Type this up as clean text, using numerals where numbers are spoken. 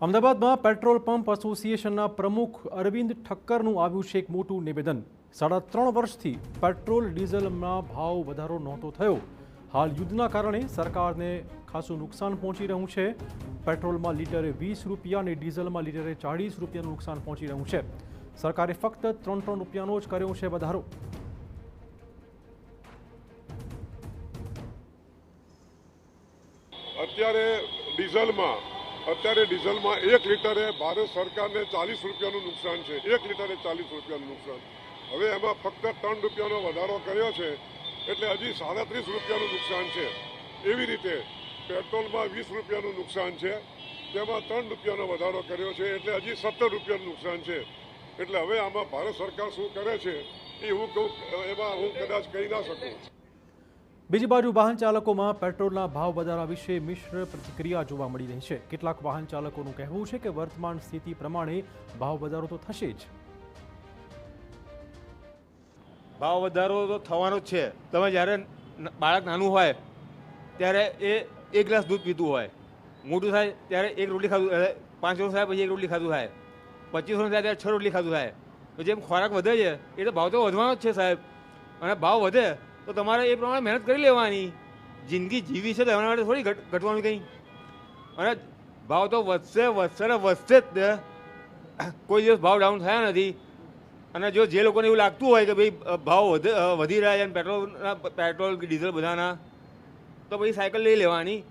અમદાવાદમાં petrol pump એસોસિએશનના પ્રમુખ અરવિંદ ઠક્કરનું આવ્યું છે એક મોટું નિવેદન। 3.5 વર્ષથી પેટ્રોલ ડીઝલમાં ભાવ વધારો નહોતો થયો। હાલ યુદ્ધના કારણે સરકારને ખાસું નુકસાન પહોંચી રહ્યું છે। પેટ્રોલમાં લીટરે 20 રૂપિયા અને ડીઝલમાં લીટરે 40 રૂપિયાનું નુકસાન પહોંચી રહ્યું છે। સરકારે ફક્ત 3 રૂપિયાનો જ કર્યો છે વધારો। અત્યારે ડીઝલમાં 1 લીટરે ભારત સરકારને 40 રૂપિયાનું નુકસાન છે। 1 લીટરે 40 રૂપિયાનું નુકસાન। હવે એમાં ફક્ત 3 રૂપિયાનો વધારો કર્યો છે એટલે હજી 37 રૂપિયાનું નુકસાન છે। એવી રીતે પેટ્રોલમાં 20 રૂપિયાનું નુકસાન છે, તેમાં 3 રૂપિયાનો વધારો કર્યો છે એટલે હજી 17 રૂપિયાનું નુકસાન છે। એટલે હવે આમાં ભારત સરકાર શું કરે છે એ હું કદાચ કહી ના શકું। બીજી બાજુ વાહન ચાલકોમાં પેટ્રોલના ભાવ વધારા વિશે મિશ્ર પ્રતિક્રિયા જોવા મળી રહી છે। કેટલાક વાહન ચાલકોનું કહેવું છે કે વર્તમાન સ્થિતિ પ્રમાણે ભાવ વધારો તો થશે જ। ભાવ વધારો તો થવાનો જ છે। તમે જ્યારે બાળક નાનું હોય ત્યારે એ 1 ગ્લાસ દૂધ પીતું હોય, મોટું થાય ત્યારે 1 રોટલી ખાધું, 5 વર્ષ થાય પછી 1 રોટલી ખાધું થાય, 25 વર્ષ થાય ત્યારે 6 રોટલી ખાધું થાય। તો જેમ ખોરાક વધે છે એટલે ભાવ તો વધવાનો જ છે સાહેબ। અને ભાવ વધે તો તમારે એ પ્રમાણે મહેનત કરી લેવાની। જિંદગી જીવી છે તો એના માટે થોડી ઘટવાનું કંઈ। અને ભાવ તો વધશે ને વધશે જ। કોઈ દિવસ ભાવ ડાઉન થયા નથી। અને જો જે લોકોને એવું લાગતું હોય કે ભાઈ ભાવ વધી રહ્યા છે અને પેટ્રોલ ડીઝલ બધાના, તો પછી સાયકલ લઈ લેવાની।